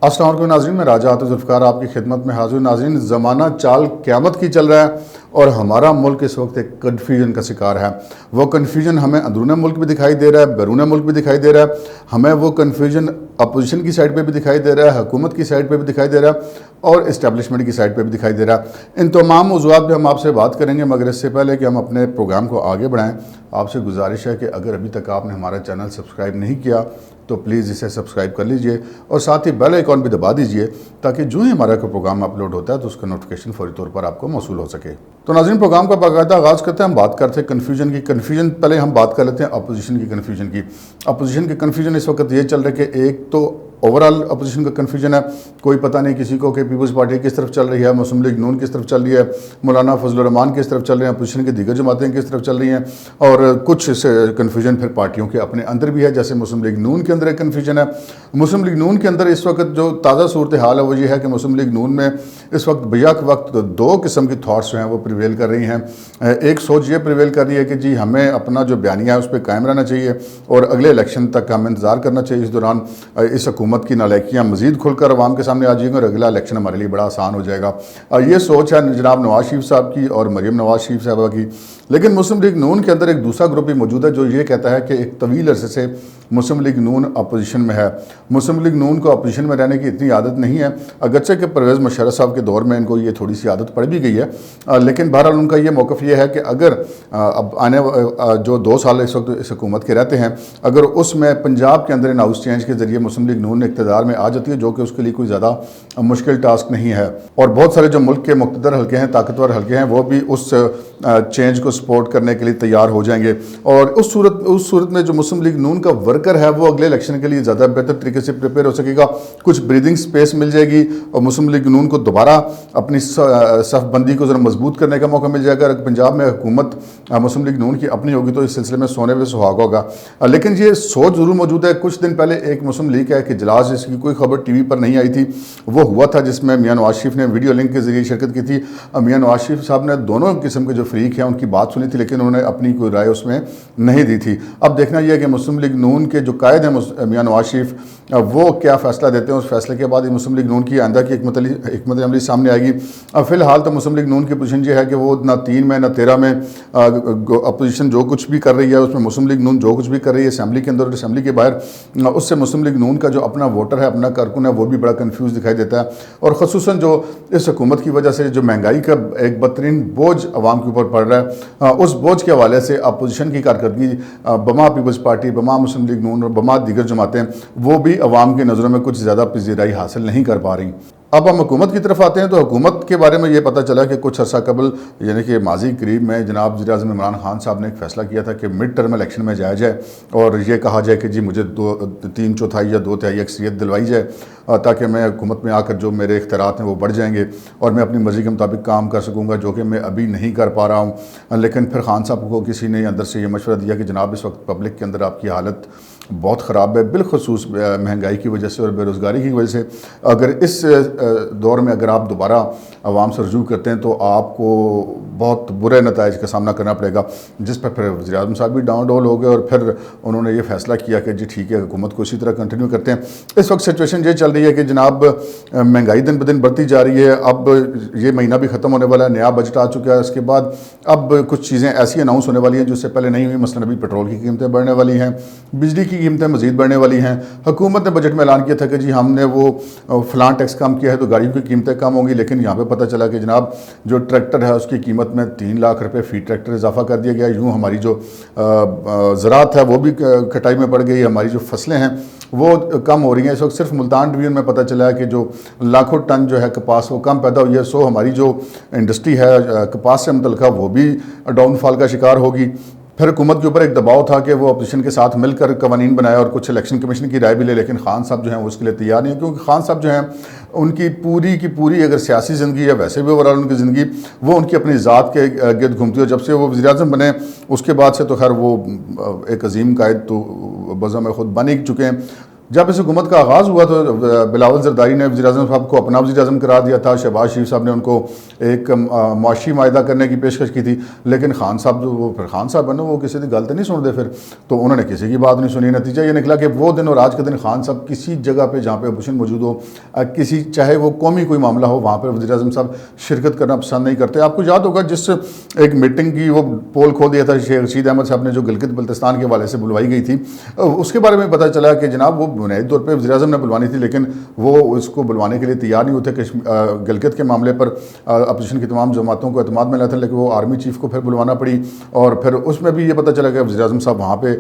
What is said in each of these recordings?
السلام علیکم ناظرین، میں راجہ عاطف ذوالفقار آپ کی خدمت میں حاضر. ناظرین، زمانہ چال قیامت کی چل رہا ہے اور ہمارا ملک اس وقت ایک کنفیوژن کا شکار ہے. وہ کنفیوژن ہمیں اندرون ملک بھی دکھائی دے رہا ہے، بیرون ملک بھی دکھائی دے رہا ہے. ہمیں وہ کنفیوژن اپوزیشن کی سائڈ پہ بھی دکھائی دے رہا ہے، حکومت کی سائڈ پہ بھی دکھائی دے رہا ہے اور اسٹیبلشمنٹ کی سائڈ پہ بھی دکھائی دے رہا ہے. ان تمام موضوعات پہ ہم آپ سے بات کریں گے، مگر اس سے پہلے کہ ہم اپنے پروگرام کو آگے بڑھائیں، آپ سے گزارش ہے کہ اگر ابھی تک آپ نے ہمارا چینل سبسکرائب نہیں کیا تو پلیز اسے سبسکرائب کر لیجئے اور ساتھ ہی بیل آئیکن بھی دبا دیجئے تاکہ جو ہی ہمارا کوئی پروگرام اپلوڈ ہوتا ہے تو اس کا نوٹیفیکیشن فوری طور پر آپ کو موصول ہو سکے. تو ناظرین، پروگرام کا باقاعدہ آغاز کرتے ہیں. ہم بات کرتے ہیں کنفیوژن کی. کنفیوژن پہلے ہم بات کر لیتے ہیں اپوزیشن کی کنفیوژن کی. اپوزیشن کی کنفیوژن اس وقت یہ چل رہا ہے کہ ایک تو اوورال اپوزیشن کا کنفیوژن ہے، کوئی پتہ نہیں کسی کو کہ پیپلز پارٹی کس طرف چل رہی ہے، مسلم لیگ نون کس طرف چل رہی ہے، مولانا فضل الرحمان کس طرف چل رہے ہیں، اپوزیشن کی دیگر جماعتیں کس طرف چل رہی ہیں. اور کچھ کنفیوژن پھر پارٹیوں کے اپنے اندر بھی ہے، جیسے مسلم لیگ نون کے اندر ایک کنفیوژن ہے. مسلم لیگ نون کے اندر اس وقت جو تازہ صورتحال ہے وہ یہ ہے کہ مسلم لیگ نون میں اس وقت بیک وقت دو قسم کی تھاٹس جو ہیں وہ پریویل کر رہی ہیں. ایک سوچ یہ پریویل کر رہی ہے کہ جی ہمیں اپنا جو بیانیہ ہے اس پہ قائم رہنا چاہیے اور اگلے الیکشن تک ہم انتظار کرنا چاہیے. اس دوران اس حکومت کی نالائکیاں مزید کھل کر عوام کے سامنے آ جائیں گے اور اگلا الیکشن ہمارے لیے بڑا آسان ہو جائے گا. یہ سوچ ہے جناب نواز شریف صاحب کی اور مریم نواز شریف صاحبہ کی. لیکن مسلم لیگ نون کے اندر ایک دوسرا گروپ بھی موجود ہے جو یہ کہتا ہے کہ ایک طویل عرصے سے مسلم لیگ نون اپوزیشن میں ہے. مسلم لیگ نون کو اپوزیشن میں رہنے کی اتنی عادت نہیں ہے، اگرچہ کہ پرویز مشرف صاحب کے دور میں ان کو یہ تھوڑی سی عادت پڑ بھی گئی ہے. لیکن بہرحال ان کا یہ موقف یہ ہے کہ اگر اب آنے جو 2 سال اس وقت اس حکومت کے رہتے ہیں، اگر اس میں پنجاب کے اندر ان ہاؤس چینج کے ذریعے مسلم لیگ نون اقتدار میں آ جاتی ہے، جو کہ اس کے لیے کوئی زیادہ مشکل ٹاسک نہیں ہے، اور بہت سارے جو ملک کے مقتدر حلقے ہیں، طاقتور حلقے ہیں، وہ بھی اس چینج کو سپورٹ کرنے کے لیے تیار ہو جائیں گے. اور اس صورت میں جو مسلم لیگ نون کا ورکر ہے وہ اگلے الیکشن کے لیے زیادہ بہتر طریقے سے پریپیئر ہو سکے گا. کچھ بریدنگ سپیس مل جائے گی اور مسلم لیگ نون کو دوبارہ اپنی صف بندی کو ذرا مضبوط کرنے کا موقع مل جائے گا. اگر پنجاب میں حکومت مسلم لیگ نون کی اپنی ہوگی تو اس سلسلے میں سونے پہ سہاگا ہوگا. لیکن یہ سوچ ضرور موجود ہے. کچھ دن پہلے ایک مسلم لیگ ہے کہ اجلاس، اس کی کوئی خبر ٹی وی پر نہیں آئی تھی، وہ ہوا تھا جس میں میاں نواز شریف نے ویڈیو لنک کے ذریعے شرکت کی تھی. میاں نواز شریف صاحب نے دونوں قسم کے جو فریق ہیں ان کی بات سنی تھی، لیکن انہوں نے اپنی کوئی رائے اس میں نہیں دی تھی. اب دیکھنا یہ ہے کہ مسلم لیگ نون کے جو قائد ہیں میاں نواز شریف، وہ کیا فیصلہ دیتے ہیں. اس فیصلے کے بعد مسلم لیگ نون کی آئندہ کی حکمت عملی سامنے آئے گی. فی الحال تو مسلم لیگ نون کی پوزیشن یہ ہے کہ وہ نہ 3 میں نہ 13 میں اپوزیشن جو کچھ بھی کر رہی ہے اس میں مسلم لیگ نون جو کچھ بھی کر رہی ہے اسمبلی کے اندر اور اسمبلی کے باہر، اس سے مسلم لیگ نون کا جو اپنا ووٹر ہے، اپنا کارکن ہے، وہ بھی بڑا کنفیوز دکھائی دیتا ہے. اور خصوصاً جو اس حکومت کی وجہ سے جو مہنگائی کا ایک بدترین بوجھ عوام کے اوپر پڑ رہا ہے، اس بوجھ کے حوالے سے اپوزیشن کی کارکردگی بما پیپلز پارٹی، بما مسلم لیگ نون اور بما دیگر جماعتیں، وہ بھی عوام کی نظروں میں کچھ زیادہ پذیرائی حاصل نہیں کر پا رہی. اب ہم حکومت کی طرف آتے ہیں تو حکومت کے بارے میں یہ پتہ چلا کہ کچھ عرصہ قبل یعنی کہ ماضی قریب میں جناب وزیر اعظم عمران خان صاحب نے ایک فیصلہ کیا تھا کہ مڈ ٹرم الیکشن میں جایا جائے اور یہ کہا جائے کہ جی مجھے 3/4 یا 2/3 اکثریت دلوائی جائے تاکہ میں حکومت میں آ کر جو میرے اختیارات ہیں وہ بڑھ جائیں گے اور میں اپنی مرضی کے مطابق کام کر سکوں گا، جو کہ میں ابھی نہیں کر پا رہا ہوں. لیکن پھر خان صاحب کو کسی نے اندر سے یہ مشورہ دیا کہ جناب اس وقت پبلک کے اندر آپ کی حالت بہت خراب ہے، بالخصوص مہنگائی کی وجہ سے اور بے روزگاری کی وجہ سے. اگر اس دور میں اگر آپ دوبارہ عوام سے رجوع کرتے ہیں تو آپ کو بہت برے نتائج کا سامنا کرنا پڑے گا. جس پر پھر وزیر اعظم صاحب بھی ڈاؤن ڈول ہو گئے اور پھر انہوں نے یہ فیصلہ کیا کہ جی ٹھیک ہے حکومت کو اسی طرح کنٹینیو کرتے ہیں. اس وقت سچویشن یہ چل رہی ہے کہ جناب مہنگائی دن بدن بڑھتی جا رہی ہے. اب یہ مہینہ بھی ختم ہونے والا ہے، نیا بجٹ آ چکا ہے. اس کے بعد اب کچھ چیزیں ایسی اناؤنس ہونے والی ہیں جو اس سے پہلے نہیں ہوئی. مثلاً ابھی پیٹرول کی قیمتیں بڑھنے والی ہیں، بجلی کی قیمتیں مزید بڑھنے والی ہیں. حکومت نے بجٹ میں اعلان کیا تھا کہ جی ہم نے وہ فلاں ٹیکس کم کیا ہے تو گاڑیوں کی قیمتیں کم ہوں گی، لیکن یہاں پہ پتہ چلا کہ جناب جو ٹریکٹر ہے اس کی قیمت میں 3 لاکھ روپے فی ٹریکٹر اضافہ کر دیا گیا. یوں ہماری جو زراعت ہے وہ بھی کٹائی میں پڑ گئی، ہماری جو فصلیں ہیں وہ کم ہو رہی ہیں. اس وقت صرف ملتان ڈویژن میں پتہ چلا ہے کہ جو لاکھوں ٹن جو ہے کپاس وہ کم پیدا ہوئی ہے. سو ہماری جو انڈسٹری ہے کپاس سے متعلقہ وہ بھی ڈاؤن فال کا شکار ہوگی. پھر حکومت کے اوپر ایک دباؤ تھا کہ وہ اپوزیشن کے ساتھ مل کر قوانین بنائے اور کچھ الیکشن کمیشن کی رائے بھی لے، لیکن خان صاحب جو ہیں وہ اس کے لیے تیار نہیں ہیں، کیونکہ خان صاحب جو ہیں ان کی پوری اگر سیاسی زندگی یا ویسے بھی اوورال ان کی زندگی وہ ان کی اپنی ذات کے گرد گھومتی ہے. جب سے وہ وزیر اعظم بنے اس کے بعد سے تو خیر وہ ایک عظیم قائد تو بزم خود بن ہی چکے ہیں. جب اس حکومت کا آغاز ہوا تو بلاول زرداری نے وزیر اعظم صاحب کو اپنا وزیر اعظم قرار دیا تھا، شہباز شریف صاحب نے ان کو ایک معاشی معاہدہ کرنے کی پیشکش کی تھی، لیکن خان صاحب جو وہ پھر خان صاحب ہے نا وہ کسی کی گل تو نہیں سن دے پھر، تو انہوں نے کسی کی بات نہیں سنی۔ نتیجہ یہ نکلا کہ وہ دن اور آج کے دن خان صاحب کسی جگہ پہ جہاں پہ اپوزیشن موجود ہو، کسی چاہے وہ قومی کوئی معاملہ ہو، وہاں پہ وزیر اعظم صاحب شرکت کرنا پسند نہیں کرتے۔ آپ کو یاد ہوگا جس ایک میٹنگ کی وہ پول کھول دیا تھا شیخ رشید احمد صاحب نے جو گلگت بلتستان کے حوالے سے بلوائی گئی تھی، اس کے بارے میں پتہ چلا کہ جناب وہ بنیادی طور پہ وزیر اعظم نے بلوانی تھی، لیکن وہ اس کو بلوانے کے لیے تیار نہیں ہوتے۔ گلگت کے معاملے پر اپوزیشن کی تمام جماعتوں کو اعتماد میں لایا تھا، لیکن وہ آرمی چیف کو پھر بلوانا پڑی، اور پھر اس میں بھی یہ پتہ چلا کہ وزیر اعظم صاحب وہاں پہ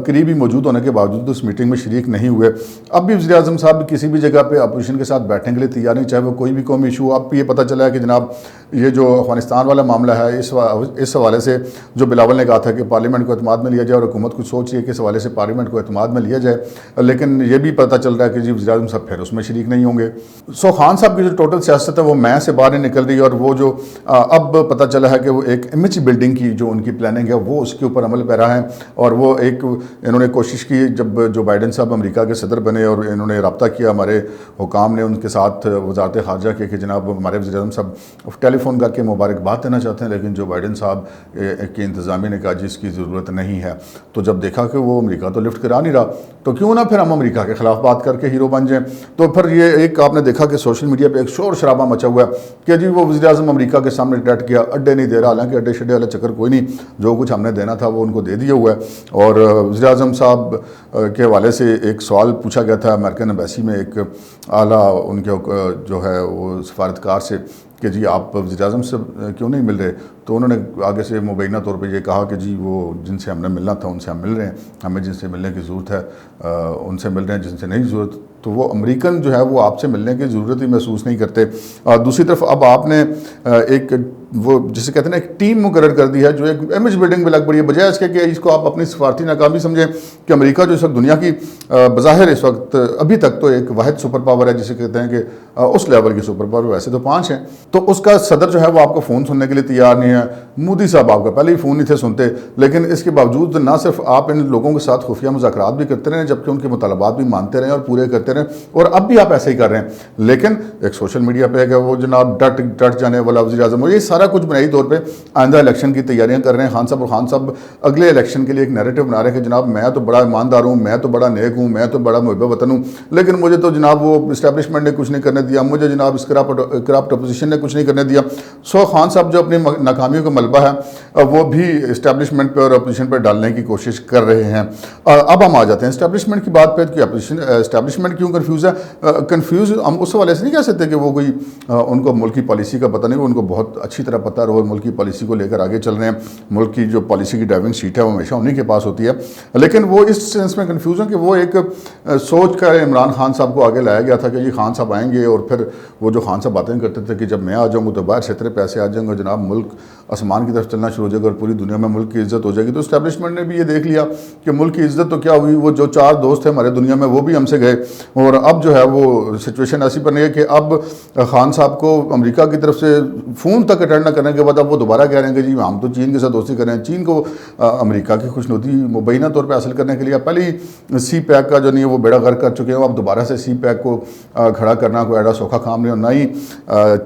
قریبی موجود ہونے کے باوجود اس میٹنگ میں شریک نہیں ہوئے۔ اب بھی وزیر اعظم صاحب کسی بھی جگہ پہ اپوزیشن کے ساتھ بیٹھنے کے لیے تیار نہیں، چاہے وہ کوئی بھی قومی ایشو ہو۔ اب بھی یہ پتہ چلا ہے کہ جناب یہ جو افغانستان والا معاملہ ہے، اس حوالے سے جو بلاول نے کہا تھا کہ پارلیمنٹ کو اعتماد میں لیا جائے، اور حکومت کچھ سوچ رہی ہے کہ اس حوالے سے پارلیمنٹ کو اعتماد میں لیا جائے، لیکن یہ بھی پتہ چل رہا ہے کہ جی وزیر اعظم صاحب پھر اس میں شریک نہیں ہوں گے۔ سو خان صاحب کی جو ٹوٹل سیاست ہے وہ میں سے باہر نہیں نکل رہی، اور وہ جو اب پتہ چلا ہے کہ وہ ایک امیج بلڈنگ کی جو ان کی پلاننگ ہے وہ اس کے اوپر عمل پیرا ہے، اور وہ ایک انہوں نے کوشش کی جب جو بائیڈن صاحب امریکہ کے صدر بنے اور انہوں نے رابطہ کیا، ہمارے حکام نے ان کے ساتھ وزارت خارجہ کے کہ جناب ہمارے وزیر اعظم صاحب ٹیلی فون کر کے مبارکباد دینا چاہتے ہیں، لیکن جو بائیڈن صاحب کی انتظامیہ نے کہا جی اس کی ضرورت نہیں ہے۔ تو جب دیکھا کہ وہ امریکہ تو لفٹ کرا نہیں رہا، تو کیوں نہ پھر ہم امریکہ کے خلاف بات کر کے ہیرو بن جائیں۔ تو پھر یہ ایک آپ نے دیکھا کہ سوشل میڈیا پہ ایک شور شرابہ مچا ہوا ہے کہ جی وہ وزیر اعظم امریکہ کے سامنے ڈٹ گیا، اڈے نہیں دے رہا، حالانکہ اڈے شڈے والا چکر کوئی نہیں، جو کچھ ہم نے دینا تھا وہ ان کو دے دیا ہوا ہے۔ اور وزیر اعظم صاحب کے حوالے سے ایک سوال پوچھا گیا تھا امریکن ایمبیسی میں ایک اعلیٰ ان کے جو ہے وہ سفارتکار سے کہ جی آپ وزیر اعظم سے کیوں نہیں مل رہے، تو انہوں نے آگے سے مبینہ طور پہ یہ کہا کہ جی وہ جن سے ہم نے ملنا تھا ان سے ہم مل رہے ہیں، ہمیں جن سے ملنے کی ضرورت ہے ان سے مل رہے ہیں، جن سے نہیں ضرورت تو وہ امریکن جو ہے وہ آپ سے ملنے کی ضرورت ہی محسوس نہیں کرتے۔ دوسری طرف اب آپ نے ایک وہ جسے کہتے ہیں ایک ٹیم مقرر کر دی ہے جو ایک امیج بلڈنگ میں لگ پڑی ہے، بجائے اس کے کہ اس کو آپ اپنی سفارتی ناکامی سمجھیں کہ امریکہ جو اس وقت دنیا کی بظاہر اس وقت ابھی تک تو ایک واحد سپر پاور ہے، جسے کہتے ہیں کہ اس لیول کی سپر پاور، ویسے تو 5 ہیں، تو اس کا صدر جو ہے وہ آپ کو فون سننے کے لیے تیار نہیں ہے۔ مودی صاحب آپ کا پہلے ہی فون نہیں تھے سنتے، لیکن اس کے باوجود نہ صرف آپ ان لوگوں کے ساتھ خفیہ مذاکرات بھی کرتے رہے جبکہ ان کے مطالبات بھی مانتے رہے اور پورے کرتے رہے، اور اب بھی آپ ایسے ہی کر رہے ہیں، لیکن ایک سوشل میڈیا پہ ہے کہ وہ جناب ڈٹ جانے والا وزیر اعظم، اور یہ سارا کچھ بنیادی طور پہ آئندہ الیکشن کی تیاریاں کر رہے ہیں خان صاحب، اور خان صاحب اگلے الیکشن کے لیے ایک نیریٹو بنا رہے ہیں کہ جناب میں تو بڑا ایماندار ہوں، میں تو بڑا نیک ہوں، میں تو بڑا محب وطن ہوں، لیکن مجھے تو جناب وہ اسٹیبلشمنٹ نے کچھ نہیں کرنے دیا، مجھے جناب اس کرپٹ اپوزیشن نے کچھ نہیں کرنے دیا۔ سو خان صاحب جو اپنی ناکامیوں کا ملبہ ہے وہ بھی اسٹیبلشمنٹ پہ اور اپوزیشن پہ ڈالنے کی کوشش کر رہے ہیں۔ اب ہم آ جاتے ہیں اسٹیبلشمنٹ کی بات پہ کہ اسٹیبلشمنٹ کیوں کنفیوز ہے۔ کنفیوز ہم اس حوالے سے نہیں کہہ سکتے کہ وہ کوئی ان کو ملک کی پالیسی کا پتہ نہیں، ان کو بہت اچھی طرح پتہ ہے اور ملک کی پالیسی کو لے کر آگے چل رہے ہیں، ملک کی جو پالیسی کی ڈرائیونگ سیٹ ہے وہ ہمیشہ انہیں کے پاس ہوتی ہے، لیکن وہ اس سینس میں کنفیوز ہیں کہ وہ ایک سوچ کر عمران خان صاحب کو آگے لایا گیا تھا کہ جی خان صاحب آئیں گے، اور پھر وہ جو خان صاحب باتیں کرتے تھے کہ جب میں آ جاؤں گا تو باہر چھترے پیسے آ جائیں گے، جناب ملک آسمان کی طرف چلنا شروع ہو جائے گا اور پوری دنیا میں ملک کی عزت ہو جائے گی۔ تو اسٹیبلشمنٹ نے بھی یہ دیکھ لیا کہ ملک کی عزت تو کیا ہوئی، وہ جو 4 دوست تھے ہمارے دنیا میں وہ بھی ہم سے گئے، اور اب جو ہے وہ سچویشن ایسی بن گئی کہ اب خان صاحب کو امریکہ کی طرف سے فون تک اٹینڈ نہ کرنے کے بعد اب وہ دوبارہ کہہ رہے ہیں کہ جی ہم تو چین کے ساتھ دوستی کر رہے ہیں، چین کو امریکہ کی خوشنودی مبینہ طور پہ حاصل کرنے کے لیے پہلے ہی سی پیک کا جو نہیں ہے وہ بیڑا غرق کر چکے ہیں، اب دوبارہ سے سی پیک کو کھڑا کرنا کوئی ایڈا سوکھا کام نہیں، اور نہ ہی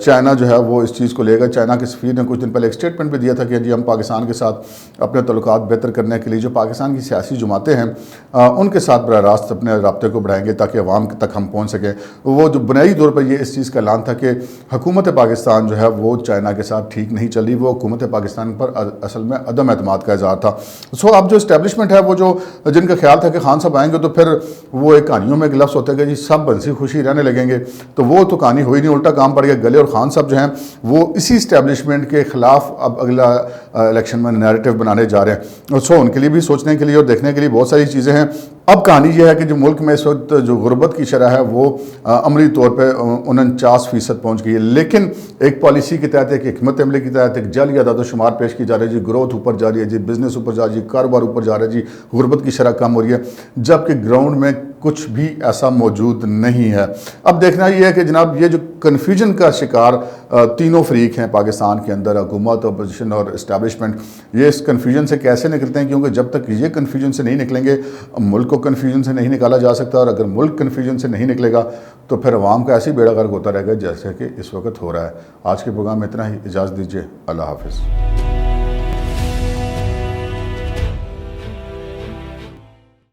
چائنا جو ہے وہ اس چیز کو لے گا۔ چائنا کے سفیر نے کچھ دن پہلے ایک اسٹیٹمنٹ بھی دیا تھا کہ جی ہم پاکستان کے ساتھ اپنے تعلقات بہتر کرنے کے لیے جو پاکستان کی سیاسی جماعتیں ہیں ان کے ساتھ براہ راست اپنے رابطے کو بڑھائیں گے تاکہ عوام تک ہم پہنچ سکیں۔ وہ جو بنیادی طور پر یہ اس چیز کا اعلان تھا کہ حکومت پاکستان جو ہے وہ چائنا کے ساتھ ٹھیک نہیں چل رہی، وہ حکومت پاکستان پر اصل میں عدم اعتماد کا اظہار تھا۔ سو اب جو اسٹیبلشمنٹ ہے وہ جو جن کا خیال تھا کہ خان صاحب آئیں گے تو پھر وہ ایک کہانیوں میں ایک لفظ ہوتا ہے کہ جی سب ہنسی خوشی رہنے لگیں گے، تو وہ تو کہانی ہوئی نہیں، الٹا کام پڑ گیا گلے، اور خان صاحب جو ہیں وہ اسی اسٹیبلشمنٹ کے خلاف اب اگلا الیکشن میں نیریٹو بنانے جا رہے ہیں۔ سو ان کے لیے بھی سوچنے کے لیے اور دیکھنے کے لیے بہت ساری چیزیں ہیں۔ اب کہانی یہ ہے کہ جو ملک میں اس وقت جو غربت کی شرح ہے وہ عملی طور پہ 49% پہنچ گئی ہے، لیکن ایک پالیسی کے تحت ایک حکمت عملی کے تحت ایک جعلی اعداد و شمار پیش کی جا رہی ہے، جی گروتھ اوپر جا رہی ہے، جی بزنس اوپر جا رہی ہے، کاروبار اوپر جا رہا ہے، جی غربت کی شرح کم ہو رہی ہے، جبکہ گراؤنڈ میں کچھ بھی ایسا موجود نہیں ہے۔ اب دیکھنا یہ ہے کہ جناب یہ جو کنفیوژن کا شکار تینوں فریق ہیں پاکستان کے اندر، حکومت، اپوزیشن اور اسٹیبلشمنٹ، یہ اس کنفیوژن سے کیسے نکلتے ہیں، کیونکہ جب تک یہ کنفیوژن سے نہیں نکلیں گے ملک کو کنفیوژن سے نہیں نکالا جا سکتا، اور اگر ملک کنفیوژن سے نہیں نکلے گا تو پھر عوام کا ایسی بیڑا غرق ہوتا رہے گا جیسے کہ اس وقت ہو رہا ہے۔ آج کے پروگرام میں اتنا ہی، اجازت دیجیے، اللہ حافظ۔